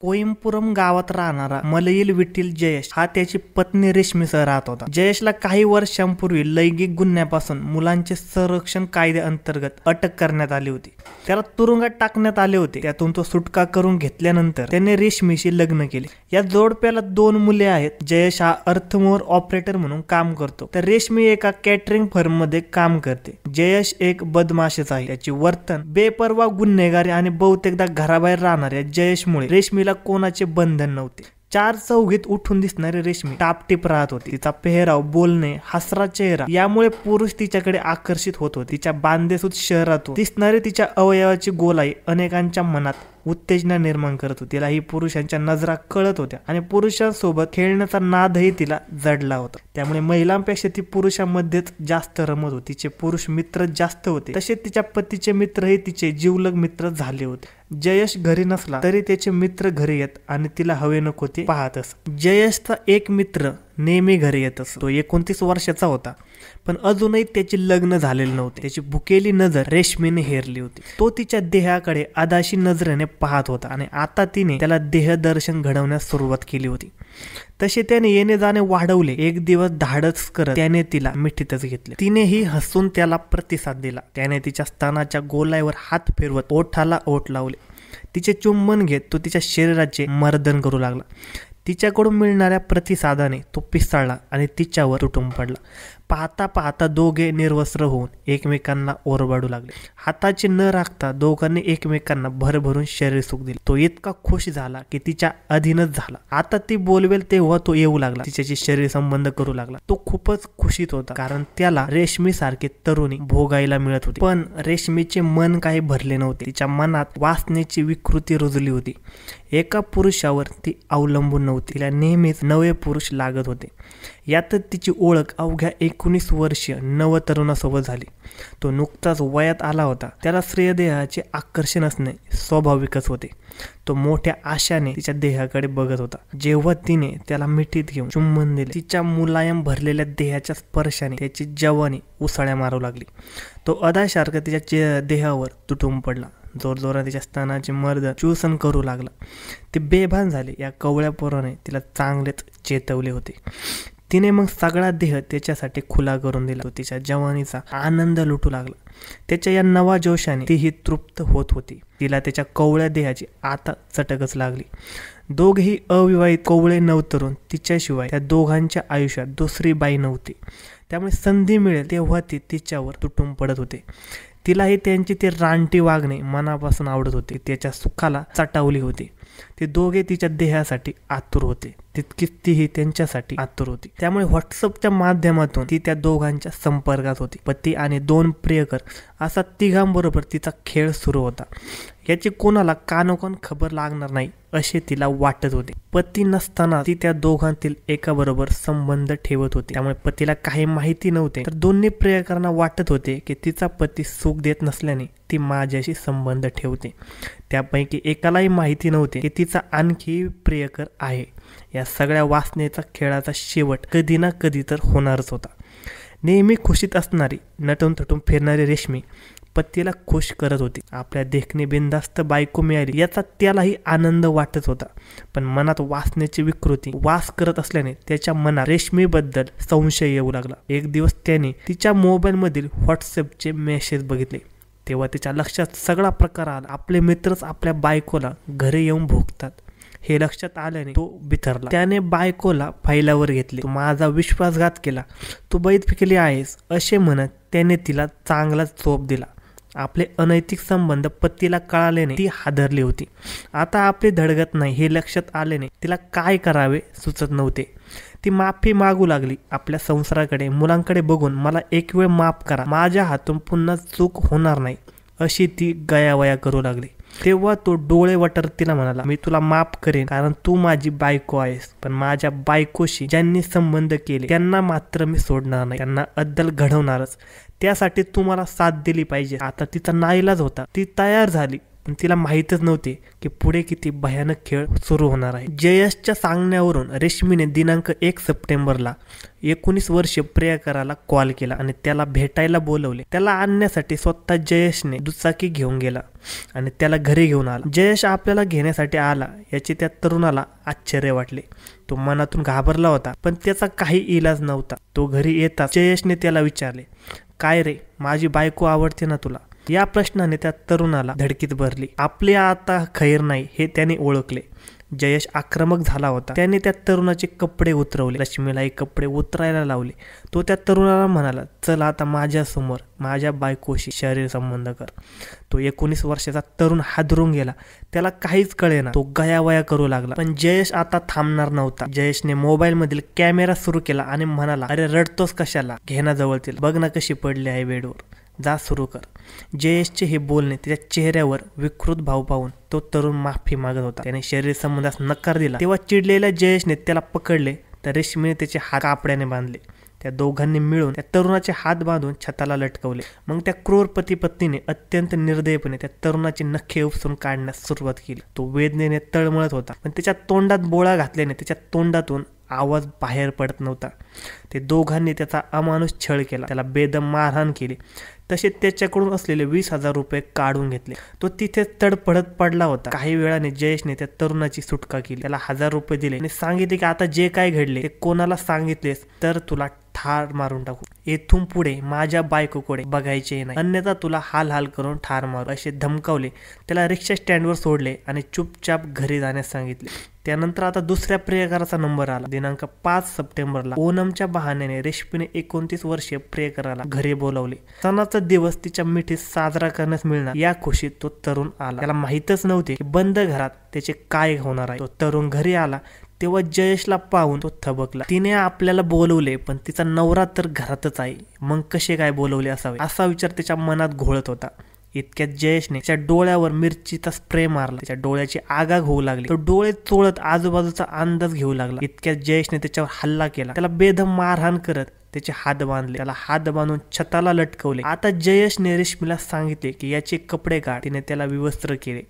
कोइंपुरम गावात राहणारा मलईल विठ्ठल जयेश हा त्याची पत्नी रेश्मीसह राहत होता. जयेशला काही वर्षांपूर्वी लैंगिक गुन्ह्यापासून मुलांचे संरक्षण कायद्याअंतर्गत अटक करण्यात आली होती. त्याला तुरुंगात टाकण्यात आले होते. त्यातून तो सुटका करून घेतल्यानंतर त्याने रेश्मीशी लग्न केले. या जोडप्याला 2 मुले आहेत. जयेश हा अर्थमोर ऑपरेटर म्हणून काम करतो, तर रेश्मी एका कॅटरिंग फर्म मध्ये काम करते. जयेश एक बदमाशच आहे. त्याचे वर्तन बेपर्वा, गुन्हेगारी आणि बहुतेकदा घराबाहेर राहणाऱ्या जयेशमुळे रेश्मी कोणाचे बंधन नव्हते. 4 चौघीत उठून दिसणारी रेश्मी टापटीप राहत होती. तिचा पेहराव, बोलणे, हसरा चेहरा यामुळे पुरुष तिच्याकडे आकर्षित होत होते. तिच्या बांधेसूद शहरातून दिसणारी तिच्या अवयवाची गोलाई अनेकांच्या मनात उत्तेजना निर्माण करत होती. तिला ही पुरुषांच्या नजरा कळत होत्या आणि पुरुषांसोबत खेळण्याचा नादही तिला जडला होता. त्यामुळे महिलांपेक्षा ती पुरुषांमध्येच जास्त रमत होती. तिचे पुरुष मित्र जास्त होते, तसेच तिच्या पतीचे मित्रही तिचे जीवलग मित्र झाले होते. जयेश घरी नसला तरी त्याचे मित्र घरी येत आणि तिला हवे नको ते पाहत असत. जयेशचा एक मित्र नेहमी घरी येत असतो. तो 29 वर्षाचा होता, पण अजूनही त्याचे लग्न झालेले नव्हते. त्याची भुकेली नजर रेश्मीने हेरली होती. तो तिच्या देहाकडे अदाशी नजरेने पाहत होता आणि आता तिने त्याला देहदर्शन घडवण्यास सुरुवात केली होती. तसे त्याने येणे जाणे वाढवले. एक दिवस धाडस करत त्याने तिला मिठीतच घेतले. तिनेही हसून त्याला प्रतिसाद दिला. त्याने तिच्या स्तनाच्या गोलाईवर हात फिरवत ओठाला ओठ लावले. तिचे चुंबन घेत तो तिच्या शरीराचे मर्दन करू लागला. तिच्याकडून मिळणाऱ्या प्रतिसादाने तो पिसाळला आणि तिच्यावर तुटून पडला. पाहता पाहता दोघे निर्वस्त्र होऊन एकमेकांना ओरबाडू लागले. हाताचे न राखता दोघांनी एकमेकांना भरभरून शरीर सुख दिले. तो इतका खुश झाला की तिच्या अधीनच झाला. आता ती बोलवेल तेव्हा तो येऊ लागला. तिच्याशी शरीर संबंध करू लागला. तो खूपच खुशीत होता, कारण त्याला रेश्मी सारखी तरुणी भोगायला मिळत होती. पण रेश्मीचे मन काही भरले नव्हते. तिच्या मनात वासनेची विकृती रुजली होती. एका पुरुषावर ती अवलंबून नव्हती. तिला नेहमीच नवे पुरुष लागत होते. यातच तिची ओळख अवघ्या 19 वर्षीय नवतरुणासोबत झाली. तो नुकताच वयात आला होता. त्याला श्रेयदेहाचे आकर्षण असणे स्वाभाविकच होते. तो मोठ्या आशाने तिच्या देहाकडे बघत होता. जेव्हा तिने त्याला मिठीत घेऊन चुंबन दिले, तिच्या मुलायम भरलेल्या देहाच्या स्पर्शाने त्याची जवानी उसळ्या मारू लागली. तो अदासारखा तिच्या देहावर तुटून पडला. जोरजोरात तिच्या स्तनाचे मर्दन चूसन करू लागला. ती बेभान झाली. या कवळ्या पोराने तिला चांगलेच चेतवले होते. तिने मग सगळा देह त्याच्यासाठी खुला करून दिला. तो तिच्या जवानीचा आनंद लुटू लागला. त्याच्या या नवा जोशाने तीही तृप्त होत होती. तिला त्याच्या कवळ्या देहाची आता चटकच लागली. दोघेही अविवाहित कवळे नवतरुण. तिच्याशिवाय त्या दोघांच्या आयुष्यात दुसरी बाई नव्हती. त्यामुळे संधी मिळेल तेव्हा ती तिच्यावर तुटून पडत होते. तिलाही त्यांची ते रानटी वागणे मनापासून आवडत होते. त्याच्या सुखाला चटावली होती. ते दोघे तिच्या देहासाठी आतुर होते, तितकीच तीही त्यांच्यासाठी आतुर होती. त्यामुळे व्हॉट्सअपच्या माध्यमातून ती त्या दोघांच्या संपर्कात होती. पती आणि 2 प्रियकर असा तिघांबरोबर तिचा खेळ सुरू होता. याची कोणाला कानोकान खबर लागणार नाही असे तिला वाटत होते. पती नसताना ती त्या दोघांतील एकाबरोबर संबंध ठेवत होती. त्यामुळे पतीला काही माहिती नव्हते, तर दोन्ही प्रियकरांना वाटत होते की तिचा पती सुख देत नसल्याने ती माझ्याशी संबंध ठेवते. त्यापैकी एकालाही माहिती नव्हते की तिचा आणखी प्रियकर आहे. या सगळ्या वासनेचा खेळाचा शेवट कधी ना कधी तर होणारच होता. नेहमी खुशीत असणारी, नटून थटून फिरणारी रेश्मी पतीला खुश करत होती. आपल्या देखणी बिनधास्त बायको मिळाली याचा त्यालाही आनंद वाटत होता. पण मनात वासनेची विकृती वास करत असल्याने त्याच्या मनात रेश्मीबद्दल संशय येऊ लागला. एक दिवस त्याने तिच्या मोबाईलमधील व्हॉट्सअपचे मेसेज बघितले. तेव्हा तिच्या लक्षात सगळा प्रकार आला. आपले मित्रच आपल्या बायकोला घरी येऊन भोगतात हे लक्षात आल्याने तो बिथरला. त्याने बायकोला फाईलावर घेतले. तू माझा विश्वासघात केला, तू बैतफिकली आहेस असे म्हणत त्याने तिला चांगला चोप दिला. आपले अनैतिक संबंध पतीला कळाल्याने ती हादरली होती. आता आपली धडगत नाही हे लक्षात आल्याने तिला काय करावे सुचत नव्हते. ती माफी मागू लागली. आपल्या संसाराकडे, मुलांकडे बघून मला एक वेळ माफ करा, माझ्या हातून पुन्हा चूक होणार नाही अशी ती गयावया करू लागली. तेव्हा तो डोळे वटरत तिला म्हणाला, मी तुला माफ करेन कारण तू माझी बायको आहेस, पण माझ्या बायकोशी ज्यांनी संबंध केले त्यांना मात्र मी सोडणार नाही. त्यांना अद्दल घडवणारच. त्यासाठी तू मला साथ दिली पाहिजे. आता तिचा नाईलाज होता. ती तयार झाली, पण तिला माहीतच नव्हते की पुढे किती भयानक खेळ सुरू होणार आहे. जयेशच्या सांगण्यावरून रेश्मीने दिनांक 1 सप्टेंबरला 19 वर्षीय प्रियकराला कॉल केला आणि त्याला भेटायला बोलवले. त्याला आणण्यासाठी स्वतः जयेशने दुचाकी घेऊन गेला आणि त्याला घरी घेऊन आला. जयेश आपल्याला घेण्यासाठी आला याची त्या तरुणाला आश्चर्य वाटले. तो मनातून घाबरला होता, पण त्याचा काही इलाज नव्हता. तो घरी येताच जयेशने त्याला विचारले, काय रे, माझी बायको आवडते ना तुला? या प्रश्नाने त्या तरुणाला धडकीत भरली. आपले आता खैर नाही हे त्याने ओळखले. जयेश आक्रमक झाला होता. त्याने त्या तरुणाचे कपडे उतरवले. लक्ष्मीलाही कपडे उतरायला लावले. तो त्या तरुणाला म्हणाला, चल आता माझ्या समोर माझ्या बायकोशी शरीर संबंध कर. तो 19 वर्षाचा तरुण हादरून गेला. त्याला काहीच कळेना. तो गयावया करू लागला. पण जयेश आता थांबणार नव्हता. जयेशने मोबाईल मधील कॅमेरा सुरू केला आणि म्हणाला, अरे रडतोस कशाला? घे ना जवळ तिला, बघ ना कशी पडली आहे बेडवर, जा सुरू कर. जयेशचे हे बोलणे त्याच्या चेहऱ्यावर विकृत भाव पाहून तो तरुण माफी मागत होता. त्याने शरीर संबंधास नकार दिला. तेव्हा चिडलेल्या जयेशने त्याला पकडले तर रेश्मीने त्याचे हात कापड्याने बांधले. त्या दोघांनी मिळून त्या तरुणाचे हात बांधून छताला लटकवले. मग त्या क्रूर पती पत्नीने अत्यंत निर्दयपणे त्या तरुणाची नखे उपसून काढण्यास सुरुवात केली. तो वेदनेने तळमळत होता, पण त्याच्या तोंडात बोळा घातल्याने त्याच्या तोंडातून आवाज बाहेर पडत नव्हता. ते दोघांनी त्याचा अमानुष छळ केला. त्याला बेदम मारहाण केली. तसे त्याच्याकडून असलेले 20,000 रुपये काढून घेतले. तो तिथेच तडफडत पडला होता. काही वेळाने जयेशने त्या तरुणाची सुटका केली. त्याला 1,000 रुपये दिले आणि सांगितले की आता जे काय घडले ते कोणाला सांगितलेस तर तुला ठार मारून टाकू. येथून पुढे माझ्या बायकोकडे बघायचे नाही, अन्यथा तुला हाल हाल करून ठार मारू असे धमकावले. त्याला रिक्षा स्टँडवर सोडले आणि चुपचाप घरी जाण्यास सांगितले. त्यानंतर आता दुसऱ्या प्रियकराचा नंबर आला. दिनांक 5 सप्टेंबरला ओणमच्या बहाण्याने रेश्मीने 29 वर्षीय प्रियकराला घरी बोलावले. सणाचा दिवस तिच्या मिठीत साजरा करण्यास मिळणार या खुशीत तो तरुण आला. त्याला माहीतच नव्हते की बंद घरात त्याचे काय होणार आहे. तो तरुण घरी आला तेव्हा जयेशला पाहून तो थबकला. तिने आपल्याला बोलवले, पण तिचा नवरा तर घरातच आहे, मग कसे काय बोलवले असावे असा विचार त्याच्या मनात घोळत होता. इतक्यात जयेशने त्याच्या डोळ्यावर मिरचीचा स्प्रे मारला. त्याच्या डोळ्याची आगाग होऊ लागली. तो डोळे चोळत आजूबाजूचा अंदाज घेऊ लागला. इतक्यात जयेशने त्याच्यावर हल्ला केला. त्याला बेदम मारहाण करत त्याचे हात बांधले. त्याला हात बांधून छताला लटकवले. आता जयेशने रेश्मीला सांगितले की याचे कपडे काढ. तिने त्याला विवस्त्र केले.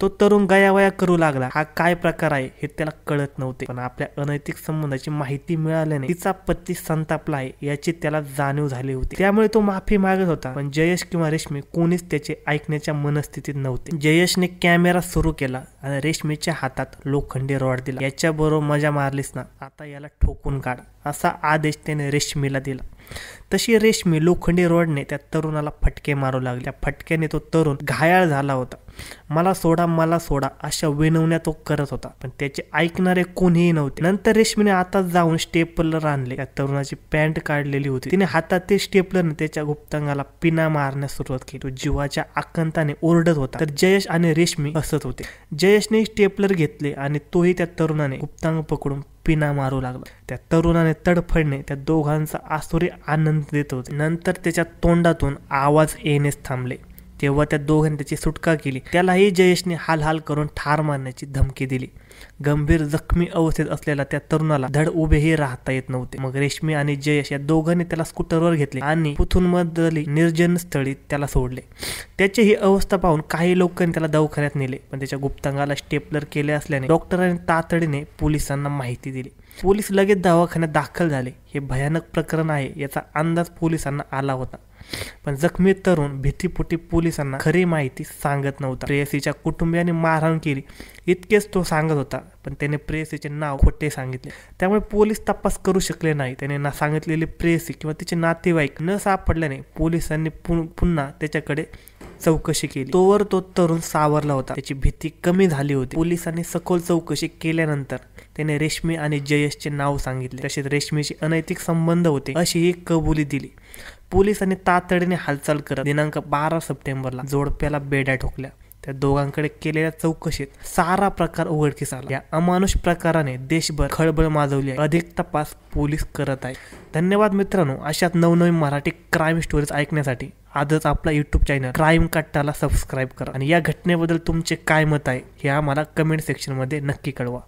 तो तरुण गयावया करू लागला. हा काय प्रकार आहे हे त्याला कळत नव्हते, पण आपल्या अनैतिक संबंधाची माहिती मिळाल्याने तिचा पती संतापला आहे याची त्याला जाणीव झाली होती. त्यामुळे तो माफी मागत होता, पण जयेश किंवा रेश्मी कोणीच त्याचे ऐकण्याच्या मनस्थितीत नव्हते. जयेशने कॅमेरा सुरू केला आणि रेश्मीच्या हातात लोखंडी रॉड दिला. याच्या बरोबर मजा मारलीस ना, आता याला ठोकून काढ असा आदेश त्याने रेश्मीला दिला. तशी रेश्मी लोखंडी रॉडने त्या तरुणाला फटके मारू लागले. त्या फटक्याने तो तरुण घायाळ झाला होता. मला सोडा, मला सोडा अशा विनवण्या तो करत होता, पण त्याचे ऐकणारे कोणीही नव्हते. नंतर रेश्मीने आता जाऊन स्टेपलर आणले. त्या तरुणाची पॅन्ट काढलेली होती. तिने हातात ते स्टेपलरने त्याच्या गुप्तांगाला पिना मारण्यास सुरुवात केली. तो जीवाच्या आकंताने ओरडत होता, तर जयेश आणि रेश्मी हसत होते. जयेशने स्टेपलर घेतले आणि तोही त्या तरुणाने गुप्तांग पकडून पिना मारू लागला. त्या तरुणाने तडफडणे त्या दोघांचा आसुरी आनंद देत होते. नंतर त्याच्या तोंडातून आवाज येणेच थांबले. तेव्हा त्या दोघांनी त्याची सुटका केली. त्यालाही जयेशने हाल हाल करून ठार मारण्याची धमकी दिली. गंभीर जखमी अवस्थेत असलेल्या त्या तरुणाला धड उभेही राहता येत नव्हते. मग रेश्मी आणि जयेश या दोघांनी त्याला स्कूटरवर घेतले आणि पुथुनमधली निर्जन स्थळी त्याला सोडले. त्याची ही अवस्था पाहून काही लोकांनी त्याला दवाखान्यात नेले, पण त्याच्या गुप्तांगाला स्टेपलर केले असल्याने डॉक्टरांनी तातडीने पोलिसांना माहिती दिली. पोलीस लगेच दवाखान्यात दाखल झाले. हे भयानक प्रकरण आहे याचा अंदाज पोलिसांना आला होता, पण जखमी तरुण भीतीपोटी पोलिसांना खरी माहिती सांगत नव्हता. प्रेयसीच्या कुटुंबियांनी मारहाण केली इतकेच तो सांगत होता, पण त्याने प्रेयसीचे नाव खोटे सांगितले. त्यामुळे पोलीस तपास करू शकले नाही. त्याने ना सांगितलेली प्रेयसी किंवा तिचे नातेवाईक न सापडल्याने पोलिसांनी पुन्हा त्याच्याकडे चौकशी केली. तोवर तो तरुण सावरला होता. त्याची भीती कमी झाली होती. पोलिसांनी सखोल चौकशी केल्यानंतर त्याने रेश्मी आणि जयेशचे नाव सांगितले. तसेच रेश्मीशी अनैतिक संबंध होते अशी ही कबुली दिली. पोलिसांनी तातडीने हालचाल करत दिनांक 12 सप्टेंबरला जोडप्याला बेड्या ठोकल्या. त्या दोघांकडे केलेल्या चौकशीत सारा प्रकार उघडकीस आला. या अमानुष प्रकाराने देशभर खळबळ माजवली आहे. अधिक तपास पोलीस करत आहे. धन्यवाद मित्रांनो. अशाच नवनवीन मराठी क्राईम स्टोरीज ऐकण्यासाठी आजच आपला YouTube चॅनल क्राईम कट्टाला सबस्क्राईब करा आणि या घटनेबद्दल तुमचे काय मत आहे हे आम्हाला कमेंट सेक्शन मध्ये नक्की कळवा.